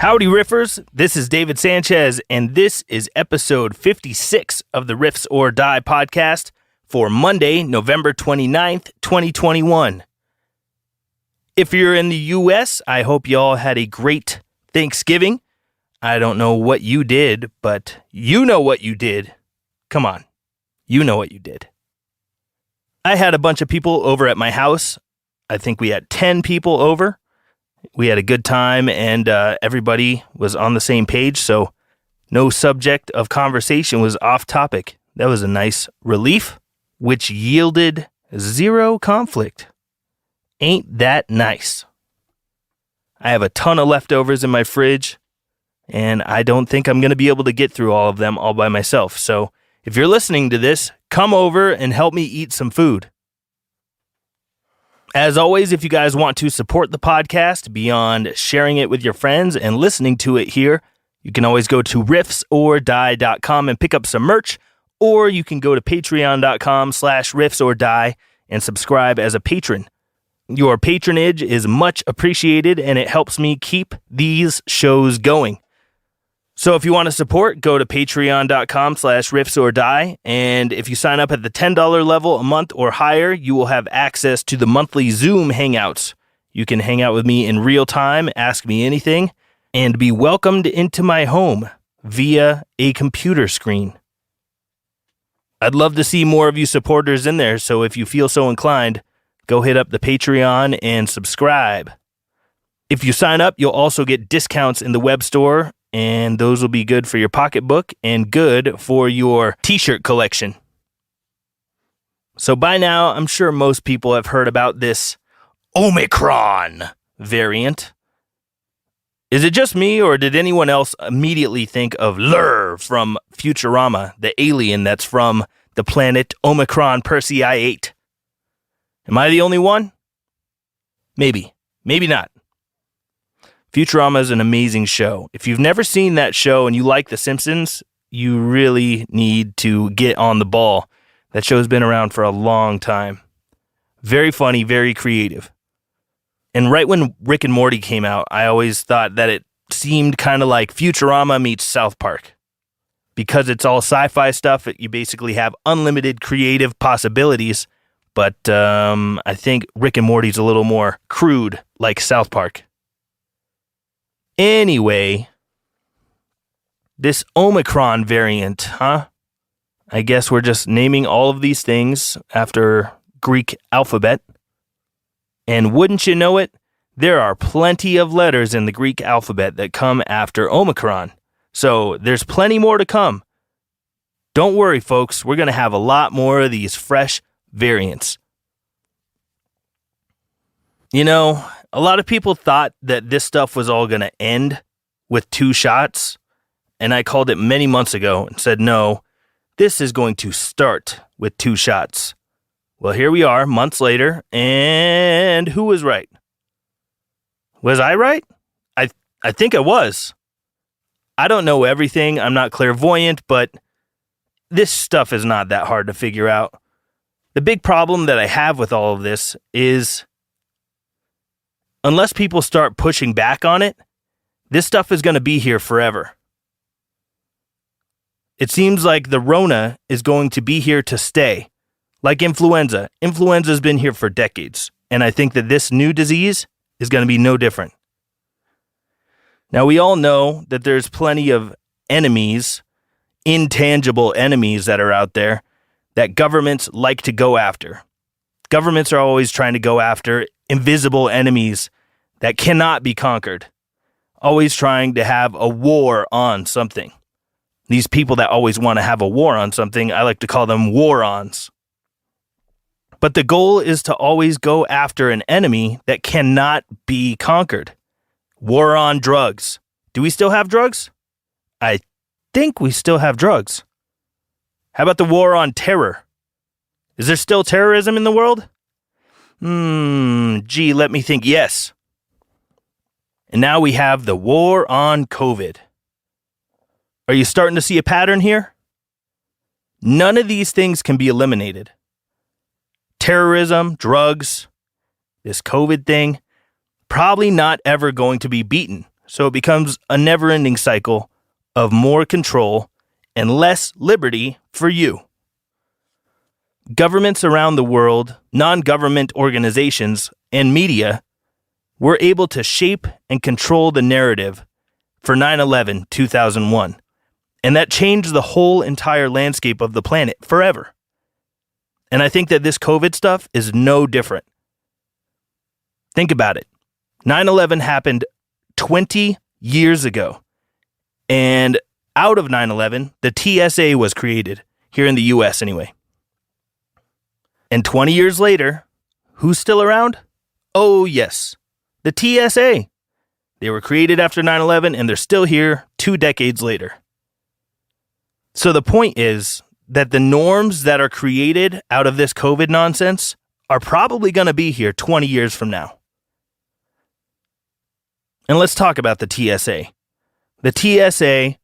Howdy, Riffers. This is David Sanchez, and this is episode 56 of the Riffs Or Die Podcast for Monday, November 29th, 2021. If you're in the U.S., I hope you all had a great Thanksgiving. I don't know what you did, but you know what you did. Come on, you know what you did. I had a bunch of people over at my house. I think we had 10 people over. We had a good time, and everybody was on the same page, so no subject of conversation was off topic. That was a nice relief, which yielded zero conflict. Ain't that nice? I have a ton of leftovers in my fridge, and I don't think I'm going to be able to get through all of them all by myself. So if you're listening to this, come over and help me eat some food. As always, if you guys want to support the podcast beyond sharing it with your friends and listening to it here, you can always go to riffsordie.com and pick up some merch, or you can go to patreon.com/riffsordie and subscribe as a patron. Your patronage is much appreciated, and it helps me keep these shows going. So if you want to support, go to patreon.com/riffsordie, and if you sign up at the $10 level a month or higher, you will have access to the monthly Zoom hangouts. You can hang out with me in real time, ask me anything, and be welcomed into my home via a computer screen. I'd love to see more of you supporters in there, so if you feel so inclined, go hit up the Patreon and subscribe. If you sign up, you'll also get discounts in the web store, and those will be good for your pocketbook and good for your t-shirt collection. So by now, I'm sure most people have heard about this Omicron variant. Is it just me, or did anyone else immediately think of Lur from Futurama, the alien that's from the planet Omicron Persei 8? Am I the only one? Maybe. Maybe not. Futurama is an amazing show. If you've never seen that show and you like The Simpsons, you really need to get on the ball. That show's been around for a long time. Very funny, very creative. And right when Rick and Morty came out, I always thought that it seemed kind of like Futurama meets South Park. Because it's all sci-fi stuff, you basically have unlimited creative possibilities. But I think Rick and Morty's a little more crude, like South Park. Anyway, this Omicron variant, huh? I guess we're just naming all of these things after Greek alphabet. And wouldn't you know it, there are plenty of letters in the Greek alphabet that come after Omicron. So there's plenty more to come. Don't worry, folks. We're going to have a lot more of these fresh variants. You know, a lot of people thought that this stuff was all going to end with 2 shots, and I called it many months ago and said, no, this is going to start with 2 shots. Well, here we are, months later, and who was right? Was I right? I think I was. I don't know everything. I'm not clairvoyant, but this stuff is not that hard to figure out. The big problem that I have with all of this is, unless people start pushing back on it, this stuff is going to be here forever. It seems like the Rona is going to be here to stay. Like influenza. Influenza's been here for decades, and I think that this new disease is going to be no different. Now, we all know that there's plenty of enemies, intangible enemies that are out there that governments like to go after. Governments are always trying to go after invisible enemies that cannot be conquered. Always trying to have a war on something. These people that always want to have a war on something, I like to call them war-ons. But the goal is to always go after an enemy that cannot be conquered. War on drugs. Do we still have drugs? I think we still have drugs. How about the war on terror? Is there still terrorism in the world? Let me think. Yes. And now we have the war on COVID. Are you starting to see a pattern here? None of these things can be eliminated. Terrorism, drugs, this COVID thing, probably not ever going to be beaten. so it becomes a never-ending cycle of more control and less liberty for you. Governments around the world, non-government organizations, and media were able to shape and control the narrative for 9/11, 2001. And that changed the whole entire landscape of the planet forever. And I think that this COVID stuff is no different. Think about it. 9/11 happened 20 years ago. And out of 9/11, the TSA was created, here in the US anyway. And 20 years later, who's still around? Oh yes, the TSA. They were created after 9/11 and they're still here 2 decades later. So the point is that the norms that are created out of this COVID nonsense are probably going to be here 20 years from now. And let's talk about the TSA. The TSA,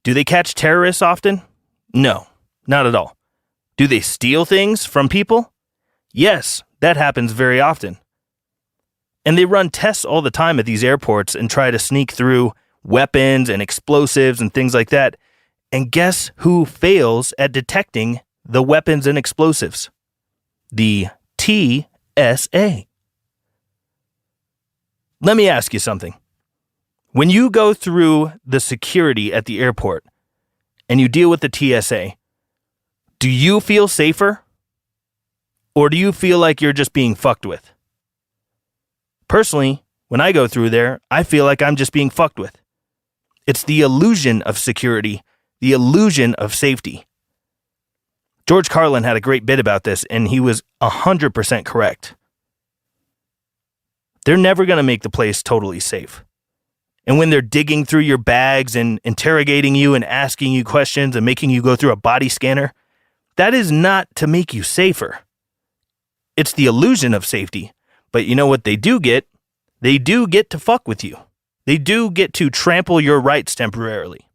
do they catch terrorists often? No, not at all. Do they steal things from people? Yes, that happens very often. And they run tests all the time at these airports and try to sneak through weapons and explosives and things like that. And guess who fails at detecting the weapons and explosives? The TSA. Let me ask you something. When you go through the security at the airport and you deal with the TSA, do you feel safer? Or do you feel like you're just being fucked with? Personally, when I go through there, I feel like I'm just being fucked with. It's the illusion of security, the illusion of safety. George Carlin had a great bit about this, and he was 100% correct. They're never going to make the place totally safe. And when they're digging through your bags and interrogating you and asking you questions and making you go through a body scanner, that is not to make you safer. It's the illusion of safety. But you know what they do get? They do get to fuck with you. They do get to trample your rights temporarily.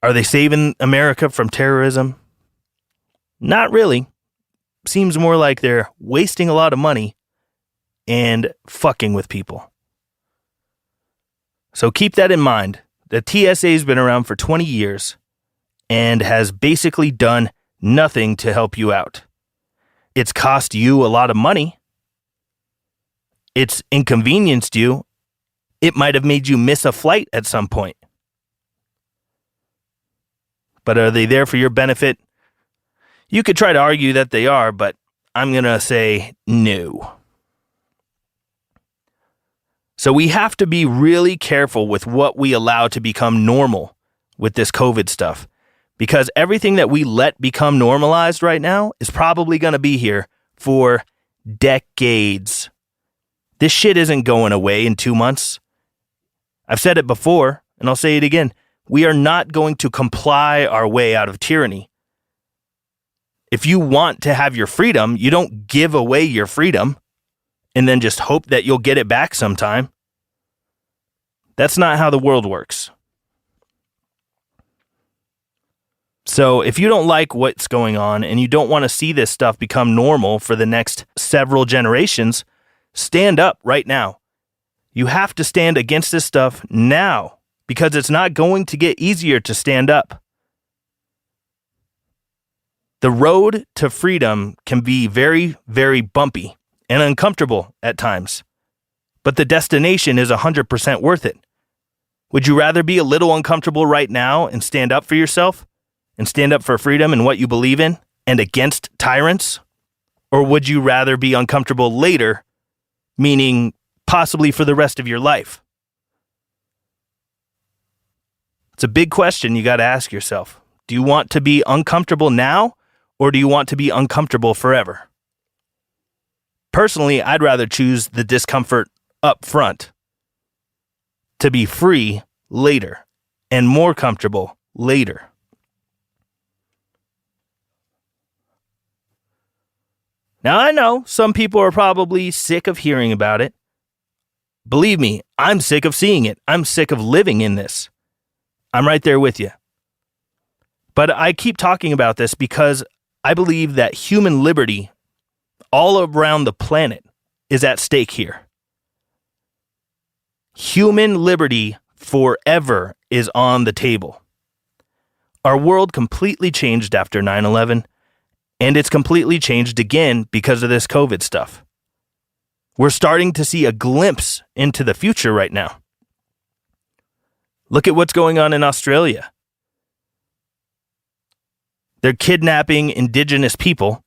Are they saving America from terrorism? Not really. Seems more like they're wasting a lot of money and fucking with people. So keep that in mind. The TSA's been around for 20 years and has basically done nothing to help you out. It's cost you a lot of money. It's inconvenienced you. It might have made you miss a flight at some point. But are they there for your benefit? You could try to argue that they are, but I'm going to say no. So we have to be really careful with what we allow to become normal with this COVID stuff. Because everything that we let become normalized right now is probably going to be here for decades. This shit isn't going away in 2 months. I've said it before, and I'll say it again. We are not going to comply our way out of tyranny. If you want to have your freedom, you don't give away your freedom and then just hope that you'll get it back sometime. That's not how the world works. So if you don't like what's going on and you don't want to see this stuff become normal for the next several generations, stand up right now. You have to stand against this stuff now because it's not going to get easier to stand up. The road to freedom can be very, very bumpy and uncomfortable at times, but the destination is 100% worth it. Would you rather be a little uncomfortable right now and stand up for yourself? And stand up for freedom and what you believe in and against tyrants? Or would you rather be uncomfortable later, meaning possibly for the rest of your life? It's a big question you got to ask yourself. Do you want to be uncomfortable now, or do you want to be uncomfortable forever? Personally, I'd rather choose the discomfort up front to be free later and more comfortable later. Now, I know some people are probably sick of hearing about it. Believe me, I'm sick of seeing it. I'm sick of living in this. I'm right there with you. But I keep talking about this because I believe that human liberty all around the planet is at stake here. Human liberty forever is on the table. Our world completely changed after 9/11, and it's completely changed again because of this COVID stuff. We're starting to see a glimpse into the future right now. Look at what's going on in Australia. They're kidnapping indigenous people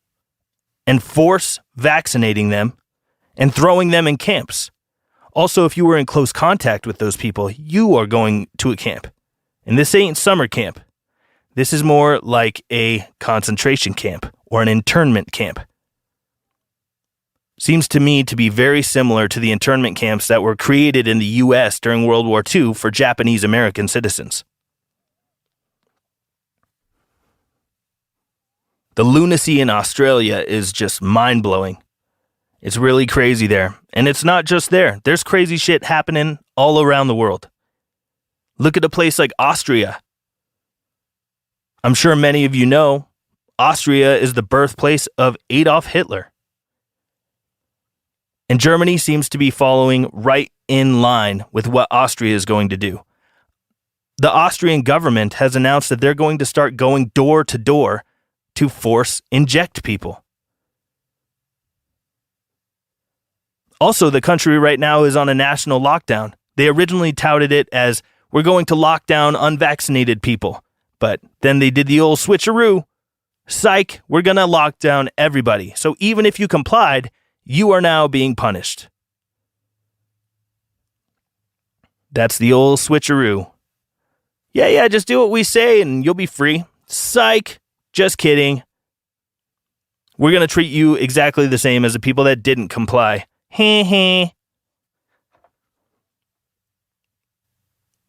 and force vaccinating them and throwing them in camps. Also, if you were in close contact with those people, you are going to a camp. And this ain't summer camp. This is more like a concentration camp or an internment camp. Seems to me to be very similar to the internment camps that were created in the U.S. during World War II for Japanese American citizens. The lunacy in Australia is just mind-blowing. It's really crazy there. And it's not just there. There's crazy shit happening all around the world. Look at a place like Austria. I'm sure many of you know, Austria is the birthplace of Adolf Hitler. And Germany seems to be following right in line with what Austria is going to do. The Austrian government has announced that they're going to start going door to door to force inject people. Also, the country right now is on a national lockdown. They originally touted it as, we're going to lock down unvaccinated people. But then they did the old switcheroo. Psych, we're going to lock down everybody. So even if you complied, you are now being punished. That's the old switcheroo. Yeah, just do what we say and you'll be free. Psych, just kidding. We're going to treat you exactly the same as the people that didn't comply. Heh.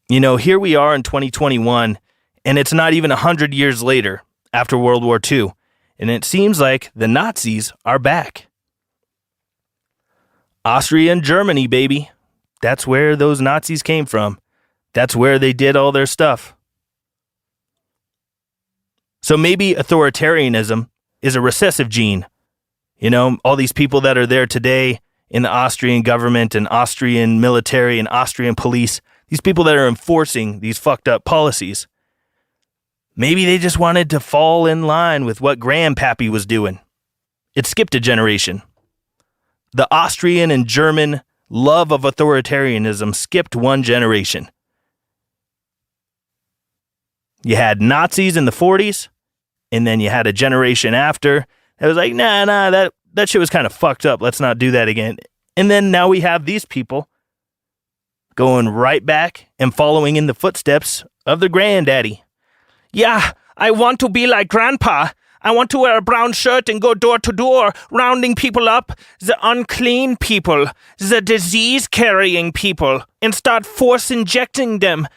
You know, here we are in 2021, and it's not even 100 years later after World War II, and it seems like the Nazis are back. Austria and Germany, baby. That's where those Nazis came from. That's where they did all their stuff. So maybe authoritarianism is a recessive gene. You know, all these people that are there today in the Austrian government and Austrian military and Austrian police, these people that are enforcing these fucked up policies, maybe they just wanted to fall in line with what Grandpappy was doing. It skipped a generation. The Austrian and German love of authoritarianism skipped one generation. You had Nazis in the 40s, and then you had a generation after that was like, nah, that shit was kind of fucked up. Let's not do that again. And then now we have these people going right back and following in the footsteps of their granddaddy. Yeah, I want to be like Grandpa. I want to wear a brown shirt and go door to door, rounding people up, the unclean people, the disease-carrying people, and start force injecting them,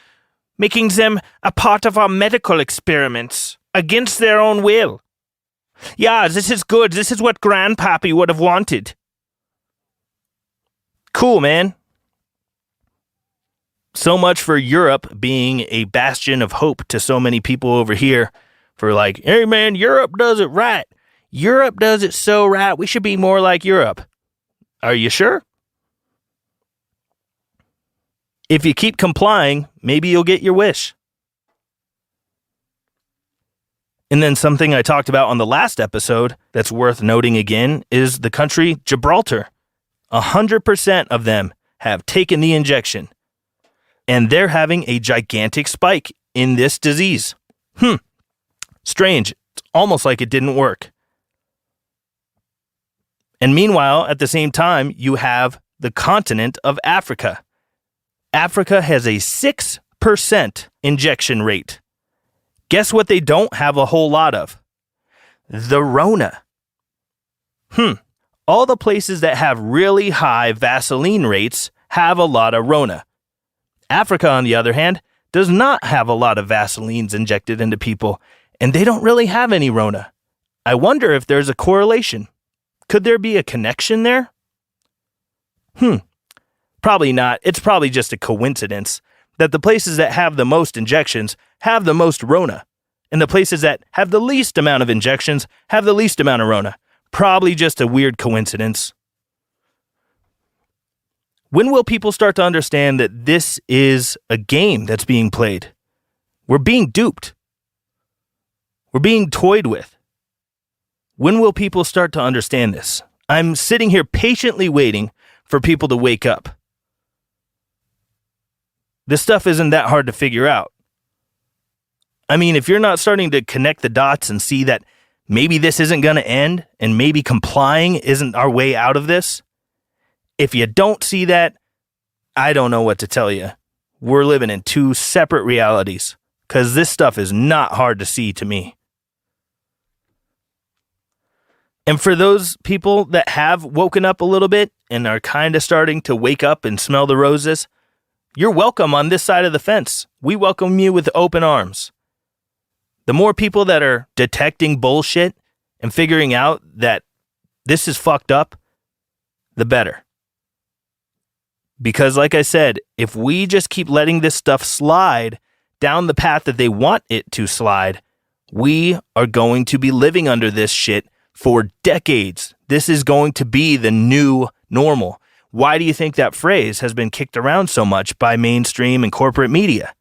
making them a part of our medical experiments, against their own will. Yeah, this is good. This is what Grandpappy would have wanted. Cool, man. So much for Europe being a bastion of hope to so many people over here. For like, hey man, Europe does it right. Europe does it so right. We should be more like Europe. Are you sure? If you keep complying, maybe you'll get your wish. And then something I talked about on the last episode that's worth noting again is the country Gibraltar. 100% of them have taken the injection. And they're having a gigantic spike in this disease. Strange. It's almost like it didn't work. And meanwhile, at the same time, you have the continent of Africa. Africa has a 6% injection rate. Guess what they don't have a whole lot of? The Rona. All the places that have really high Vaseline rates have a lot of Rona. Africa, on the other hand, does not have a lot of Vaselines injected into people, and they don't really have any Rona. I wonder if there's a correlation. Could there be a connection there? Probably not. It's probably just a coincidence that the places that have the most injections have the most Rona, and the places that have the least amount of injections have the least amount of Rona. Probably just a weird coincidence. When will people start to understand that this is a game that's being played? We're being duped. We're being toyed with. When will people start to understand this? I'm sitting here patiently waiting for people to wake up. This stuff isn't that hard to figure out. I mean, if you're not starting to connect the dots and see that maybe this isn't going to end and maybe complying isn't our way out of this, if you don't see that, I don't know what to tell you. We're living in two separate realities because this stuff is not hard to see to me. And for those people that have woken up a little bit and are kind of starting to wake up and smell the roses, you're welcome on this side of the fence. We welcome you with open arms. The more people that are detecting bullshit and figuring out that this is fucked up, the better. Because like I said, if we just keep letting this stuff slide down the path that they want it to slide, we are going to be living under this shit for decades. This is going to be the new normal. Why do you think that phrase has been kicked around so much by mainstream and corporate media?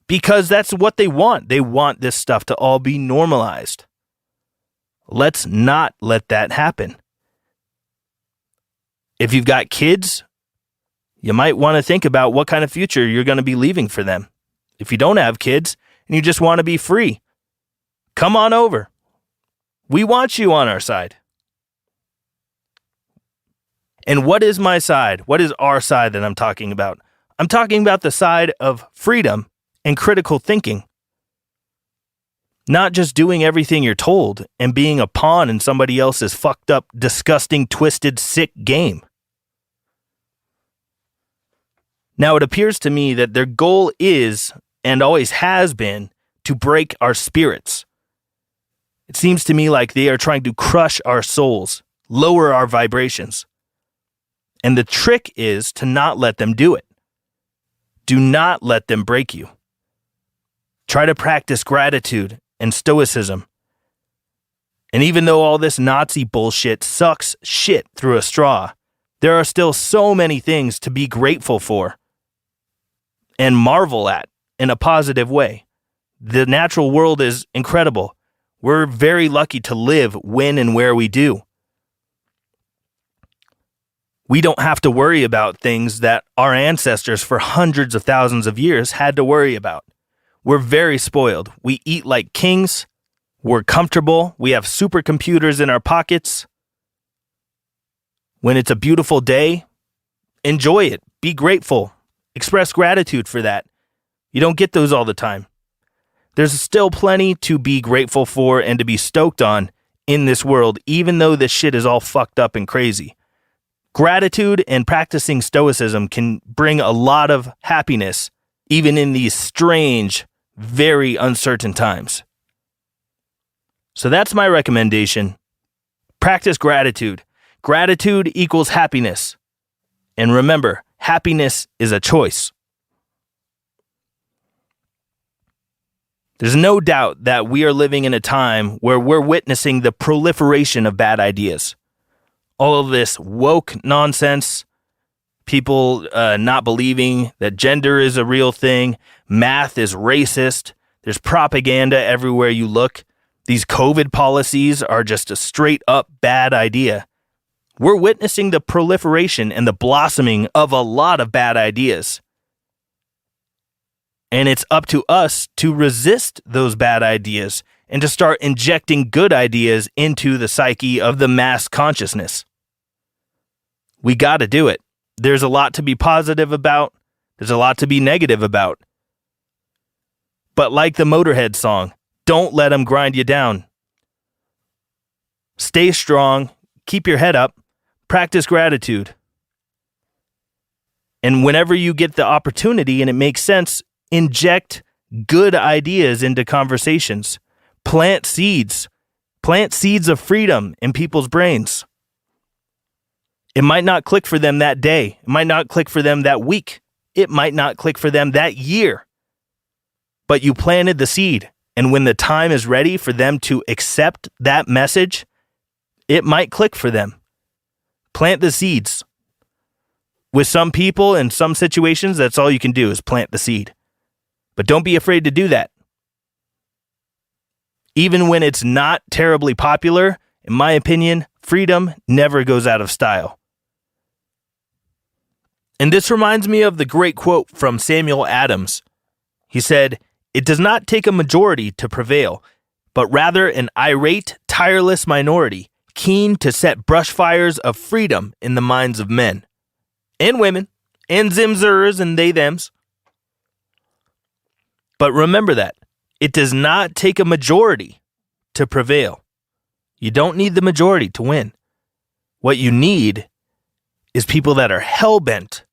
Because that's what they want. They want this stuff to all be normalized. Let's not let that happen. If you've got kids, you might want to think about what kind of future you're going to be leaving for them. If you don't have kids and you just want to be free, come on over. We want you on our side. And what is my side? What is our side that I'm talking about? I'm talking about the side of freedom and critical thinking. Not just doing everything you're told and being a pawn in somebody else's fucked up, disgusting, twisted, sick game. Now, it appears to me that their goal is, and always has been, to break our spirits. It seems to me like they are trying to crush our souls, lower our vibrations. And the trick is to not let them do it. Do not let them break you. Try to practice gratitude and stoicism. And even though all this Nazi bullshit sucks shit through a straw, there are still so many things to be grateful for and marvel at in a positive way. The natural world is incredible. We're very lucky to live when and where we do. We don't have to worry about things that our ancestors for hundreds of thousands of years had to worry about. We're very spoiled. We eat like kings. We're comfortable. We have supercomputers in our pockets. When it's a beautiful day, enjoy it. Be grateful. Express gratitude for that. You don't get those all the time. There's still plenty to be grateful for and to be stoked on in this world, even though this shit is all fucked up and crazy. Gratitude and practicing stoicism can bring a lot of happiness, even in these strange, very uncertain times. So that's my recommendation. Practice gratitude. Gratitude equals happiness. And remember, happiness is a choice. There's no doubt that we are living in a time where we're witnessing the proliferation of bad ideas. All of this woke nonsense, people not believing that gender is a real thing, math is racist, there's propaganda everywhere you look. These COVID policies are just a straight up bad idea. We're witnessing the proliferation and the blossoming of a lot of bad ideas. And it's up to us to resist those bad ideas and to start injecting good ideas into the psyche of the mass consciousness. We got to do it. There's a lot to be positive about. There's a lot to be negative about. But like the Motorhead song, don't let them grind you down. Stay strong. Keep your head up. Practice gratitude. And whenever you get the opportunity and it makes sense, inject good ideas into conversations. Plant seeds. Plant seeds of freedom in people's brains. It might not click for them that day. It might not click for them that week. It might not click for them that year. But you planted the seed. And when the time is ready for them to accept that message, it might click for them. Plant the seeds. With some people in some situations, that's all you can do is plant the seed. But don't be afraid to do that. Even when it's not terribly popular, in my opinion, freedom never goes out of style. And this reminds me of the great quote from Samuel Adams. He said, "It does not take a majority to prevail, but rather an irate, tireless minority, keen to set brush fires of freedom in the minds of men and women and zimzers and they-thems." But remember that. It does not take a majority to prevail. You don't need the majority to win. What you need is people that are hell-bent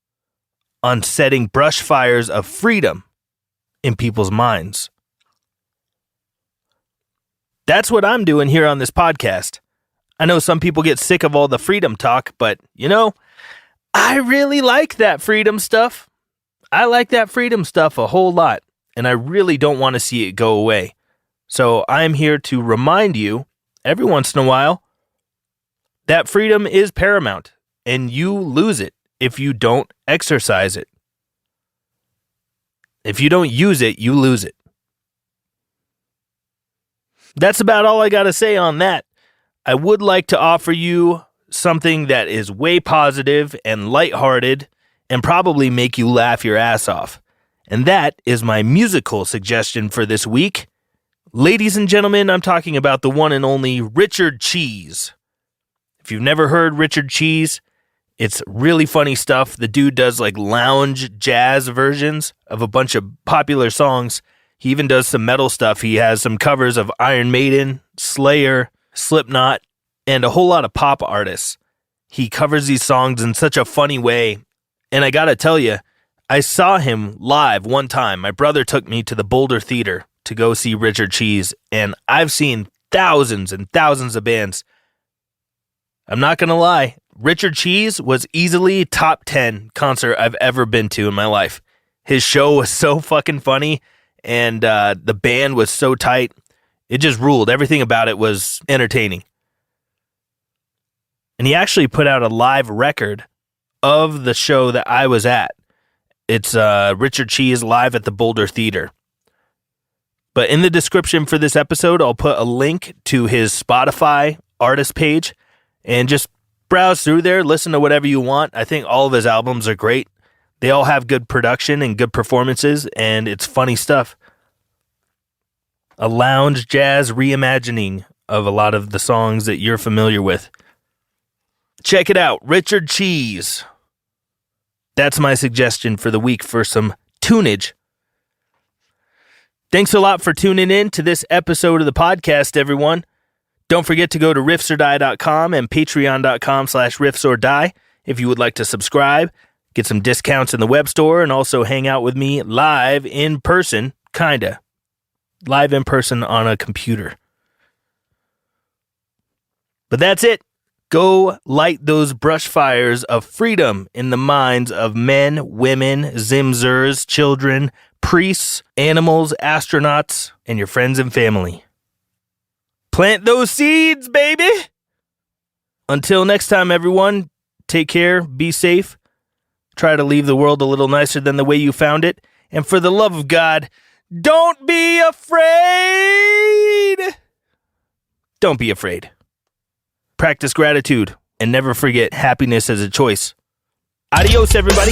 on setting brush fires of freedom in people's minds. That's what I'm doing here on this podcast. I know some people get sick of all the freedom talk, but, I really like that freedom stuff. I like that freedom stuff a whole lot, and I really don't want to see it go away. So I'm here to remind you, every once in a while, that freedom is paramount, and you lose it if you don't exercise it. If you don't use it, you lose it. That's about all I got to say on that. I would like to offer you something that is way positive and lighthearted and probably make you laugh your ass off. And that is my musical suggestion for this week. Ladies and gentlemen, I'm talking about the one and only Richard Cheese. If you've never heard Richard Cheese, it's really funny stuff. The dude does like lounge jazz versions of a bunch of popular songs. He even does some metal stuff. He has some covers of Iron Maiden, Slayer, Slipknot, and a whole lot of pop artists. He covers these songs in such a funny way. And I gotta tell you, I saw him live one time. My brother took me to the Boulder Theater to go see Richard Cheese, and I've seen thousands and thousands of bands. I'm not gonna lie, Richard Cheese was easily top 10 concert I've ever been to in my life. His show was so fucking funny, and the band was so tight. It just ruled. Everything about it was entertaining. And he actually put out a live record of the show that I was at. It's Richard Cheese live at the Boulder Theater. But in the description for this episode, I'll put a link to his Spotify artist page, and just browse through there, listen to whatever you want. I think all of his albums are great. They all have good production and good performances, and it's funny stuff. A lounge jazz reimagining of a lot of the songs that you're familiar with. Check it out, Richard Cheese. That's my suggestion for the week for some tunage. Thanks a lot for tuning in to this episode of the podcast, everyone. Don't forget to go to riffsordie.com and patreon.com/riffsordie if you would like to subscribe, get some discounts in the web store, and also hang out with me live in person, kinda. Live in person on a computer. But that's it. Go light those brush fires of freedom in the minds of men, women, zimzers, children, priests, animals, astronauts, and your friends and family. Plant those seeds, baby! Until next time, everyone, take care, be safe, try to leave the world a little nicer than the way you found it, and for the love of God, don't be afraid! Don't be afraid. Practice gratitude, and never forget happiness as a choice. Adios, everybody!